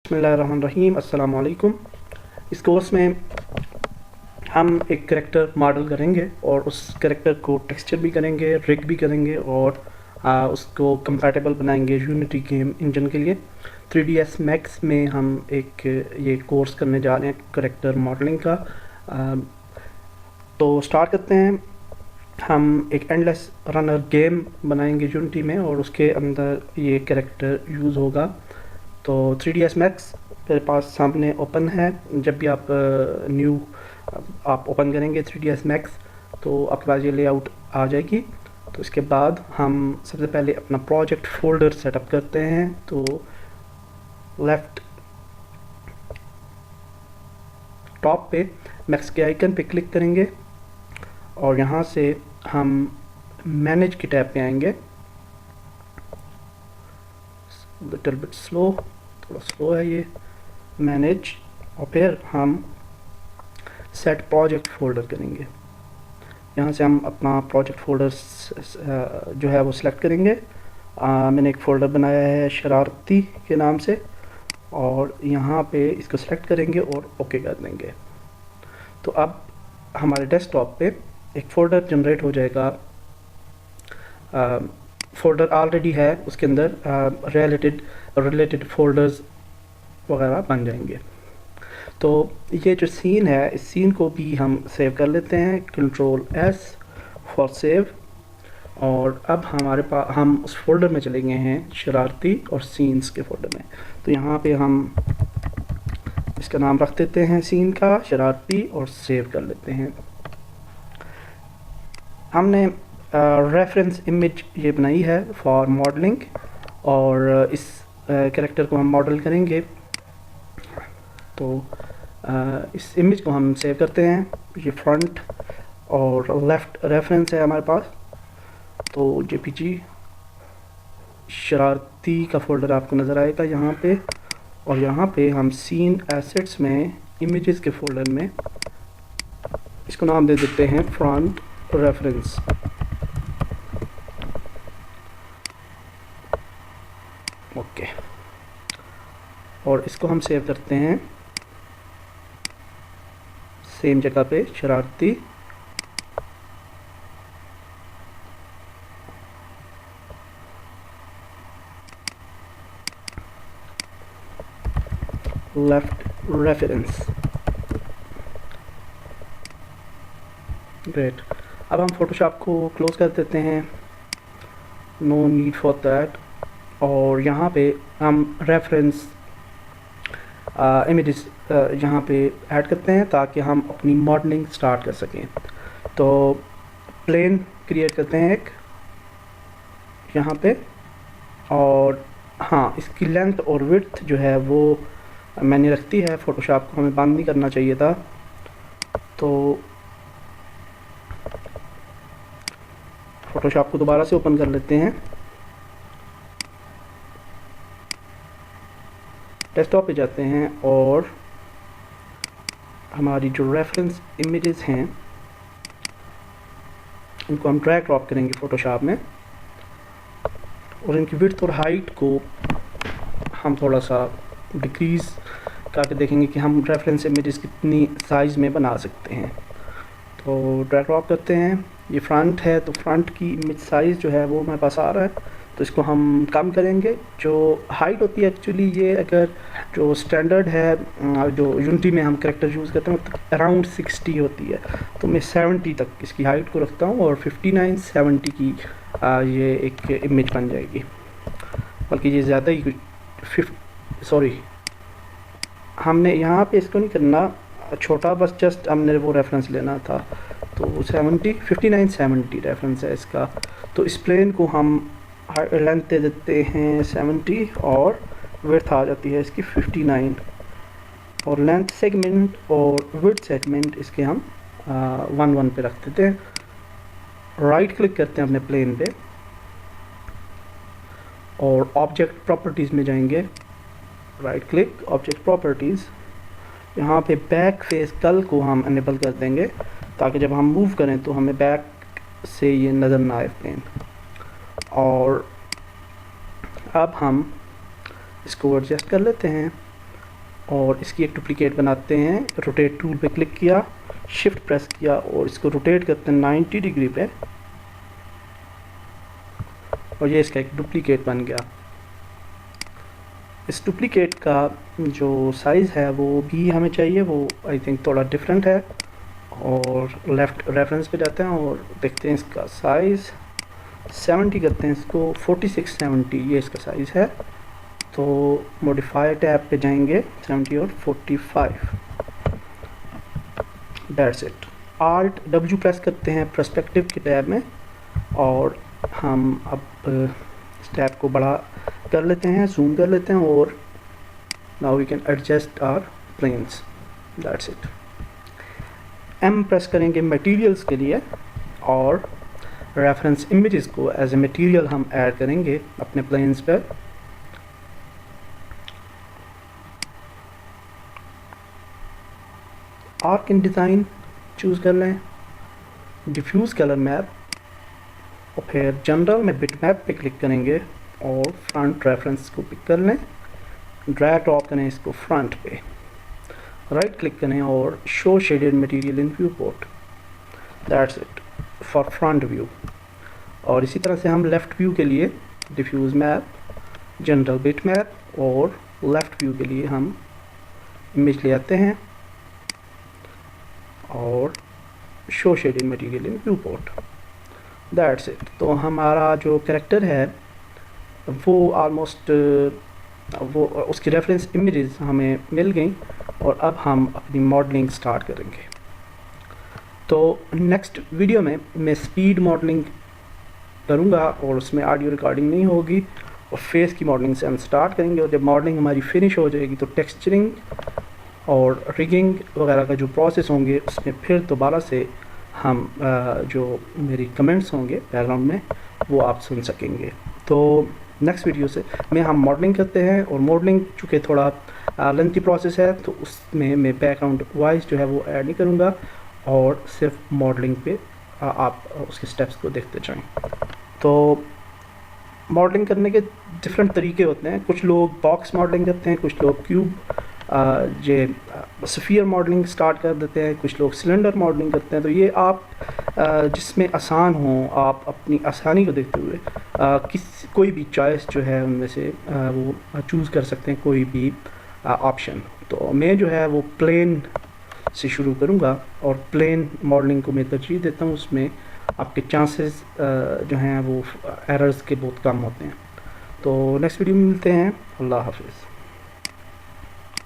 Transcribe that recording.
बिस्मिल्लाहिर्रहमानिर्रहीम। अस्सलाम वालेकुम। इस कोर्स में हम एक करेक्टर मॉडल करेंगे और उस करेक्टर को टेक्सचर भी करेंगे, रिग भी करेंगे और उसको कंपैटिबल बनाएंगे यूनिटी गेम इंजन के लिए। 3ds Max में हम एक ये कोर्स करने जा रहे हैं करेक्टर मॉडलिंग का। तो स्टार्ट करते हैं। हम एक एंडलेस रनर गेम बनाएंगे यूनिटी में और उसके अंदर ये करेक्टर यूज़ होगा। तो 3ds Max मेरे पास सामने ओपन है। जब भी आप आप ओपन करेंगे 3ds Max तो आपके पास ये लेआउट आ जाएगी। तो इसके बाद हम सबसे पहले अपना प्रोजेक्ट फोल्डर सेटअप करते हैं। तो लेफ़्ट टॉप पे मैक्स के आइकन पे क्लिक करेंगे और यहाँ से हम मैनेज की टैब पे आएंगे। लिटिल बिट स्लो, थोड़ा स्लो है ये मैनेज। और फिर हम सेट प्रोजेक्ट फोल्डर करेंगे। यहाँ से हम अपना प्रोजेक्ट फोल्डर जो है वो सिलेक्ट करेंगे। मैंने एक फ़ोल्डर बनाया है शरारती के नाम से और यहाँ पे इसको सिलेक्ट करेंगे और ओके कर देंगे। तो अब हमारे डेस्कटॉप पे एक फ़ोल्डर जनरेट हो जाएगा। फ़ोल्डर ऑलरेडी है, उसके अंदर रिलेटेड फ़ोल्डर्स वगैरह बन जाएंगे। तो ये जो सीन है, इस सीन को भी हम सेव कर लेते हैं, Ctrl+S फॉर सेव। और अब हमारे पास हम उस फोल्डर में चले गए हैं शरारती और सीन्स के फोल्डर में। तो यहाँ पे हम इसका नाम रख देते हैं सीन का शरारती और सेव कर लेते हैं। हमने रेफरेंस इमेज ये बनाई है फॉर मॉडलिंग और इस कैरेक्टर को हम मॉडल करेंगे। तो इस इमेज को हम सेव करते हैं। ये फ्रंट और लेफ़्ट रेफरेंस है हमारे पास। तो JPG शरारती का फोल्डर आपको नज़र आएगा यहाँ पे। और यहाँ पे हम सीन एसेट्स में इमेजेस के फोल्डर में इसको नाम दे देते हैं फ्रंट रेफरेंस। ओके, और इसको हम सेव करते हैं सेम जगह पे शरारती। Left reference. ग्रेट। अब हम फोटोशॉप को क्लोज कर देते हैं, नो नीड फॉर दैट। और यहाँ पे हम रेफरेंस इमेजेस यहाँ पे ऐड करते हैं ताकि हम अपनी मॉडलिंग स्टार्ट कर सकें। तो प्लेन क्रिएट करते हैं एक यहाँ पे। और हाँ, इसकी लेंथ और विड्थ जो है वो मैंने रखती है। फ़ोटोशॉप को हमें बंद नहीं करना चाहिए था। तो फ़ोटोशॉप को दोबारा से ओपन कर लेते हैं। डेस्कटॉप पे जाते हैं और हमारी जो रेफरेंस इमेजेस हैं इनको हम ड्रैग ड्रॉप करेंगे फ़ोटोशॉप में। और इनकी विड्थ और हाइट को हम थोड़ा सा डिक्रीज़ करके देखेंगे कि हम रेफरेंस इमेजेस कितनी साइज़ में बना सकते हैं। तो ड्रैग ड्रॉप करते हैं। ये फ्रंट है तो फ्रंट की इमेज साइज़ जो है वो हमारे पास आ रहा है, तो इसको हम कम करेंगे। जो हाइट होती है एक्चुअली ये अगर जो स्टैंडर्ड है जो यूनिटी में हम करेक्टर यूज़ करते हैं तो अराउंड 60 होती है। तो मैं 70 तक इसकी हाइट को रखता हूँ और 59-70 की ये एक इमेज बन जाएगी। बल्कि ये ज़्यादा ही हमने यहाँ पे इसको नहीं करना छोटा, बस जस्ट हमने वो रेफरेंस लेना था। तो 59-70 रेफरेंस है इसका। तो इस प्लेन को हम लेंथ दे देते हैं 70 और विड्थ आ जाती है इसकी 59। और लेंथ सेगमेंट और विड्थ सेगमेंट इसके हम 1-1 पे रख देते हैं। राइट क्लिक करते हैं अपने प्लेन पे और ऑब्जेक्ट प्रॉपर्टीज़ में जाएंगे। Right click, object properties. यहाँ पे बैक फेस कल को हम इनेबल कर देंगे ताकि जब हम मूव करें तो हमें बैक से ये नज़र ना आए प्लेन। और अब हम इसको एडजस्ट कर लेते हैं। और इसकी एक डुप्लीकेट बनाते हैं। रोटेट टूल पे क्लिक किया, शिफ्ट प्रेस किया और इसको रोटेट करते हैं 90 डिग्री पे, और ये इसका एक डुप्लीकेट बन गया। इस डुप्लीकेट का जो साइज़ है वो भी हमें चाहिए, वो आई थिंक थोड़ा डिफरेंट है। और लेफ़्ट रेफरेंस पे जाते हैं और देखते हैं इसका साइज़ 70 करते हैं इसको, 4670 ये इसका साइज़ है। तो मॉडिफाई टैब पे जाएंगे, 70 और 45, that's it. Alt W press करते हैं पर्सपेक्टिव के टैब में, और हम अब इस टैब को बड़ा कर लेते हैं, जूम कर लेते हैं, और now we can adjust our planes, that's it. M press करेंगे मटेरियल्स के लिए, और रेफरेंस इमेजेस को एज ए मटेरियल हम ऐड करेंगे अपने प्लेन्स पर। आर्क इन डिज़ाइन चूज़ कर लें, डिफ्यूज़ कलर मैप, और फिर जनरल में बिट मैप पे क्लिक करेंगे और फ्रंट रेफरेंस को पिक कर लें, ड्रैग ड्रॉप करें इसको फ्रंट पे, राइट क्लिक करें और show shaded material in view port, that's it for front view. और इसी तरह से हम लेफ़्ट व्यू के लिए diffuse map, general bit map, और लेफ़्ट व्यू के लिए हम इमेज ले आते हैं और show shaded material in view port, that's it. तो हमारा जो कैरेक्टर है वो ऑलमोस्ट वो उसकी रेफरेंस इमेजेस हमें मिल गई, और अब हम अपनी मॉडलिंग स्टार्ट करेंगे। तो नेक्स्ट वीडियो में मैं स्पीड मॉडलिंग करूँगा, और उसमें ऑडियो रिकॉर्डिंग नहीं होगी, और फेस की मॉडलिंग से हम स्टार्ट करेंगे। और जब मॉडलिंग हमारी फिनिश हो जाएगी तो टेक्सचरिंग और रिगिंग वगैरह का जो प्रोसेस होंगे उसमें फिर दोबारा से हम जो मेरी कमेंट्स होंगे बैकग्राउंड में वो आप सुन सकेंगे। तो नेक्स्ट वीडियो से में हम मॉडलिंग करते हैं, और मॉडलिंग चूँकि थोड़ा लेंथी प्रोसेस है तो उसमें मैं बैकग्राउंड वॉइस जो है वो ऐड नहीं करूँगा, और सिर्फ मॉडलिंग पे आप उसके स्टेप्स को देखते जाएं। तो मॉडलिंग करने के डिफरेंट तरीके होते हैं, कुछ लोग बॉक्स मॉडलिंग करते हैं, कुछ लोग क्यूब स्फीयर मॉडलिंग स्टार्ट कर देते हैं, कुछ लोग सिलेंडर मॉडलिंग करते हैं। तो ये आप जिसमें आसान हो, आप अपनी आसानी को देखते हुए कोई भी चॉइस जो है उनमें से वो चूज़ कर सकते हैं, कोई भी ऑप्शन। तो मैं जो है वो प्लेन से शुरू करूँगा, और प्लेन मॉडलिंग को मैं तरजीह देता हूँ, उसमें आपके चांसेस जो हैं वो एरर्स के बहुत कम होते हैं। तो नेक्स्ट वीडियो में मिलते हैं, अल्लाह हाफिज़।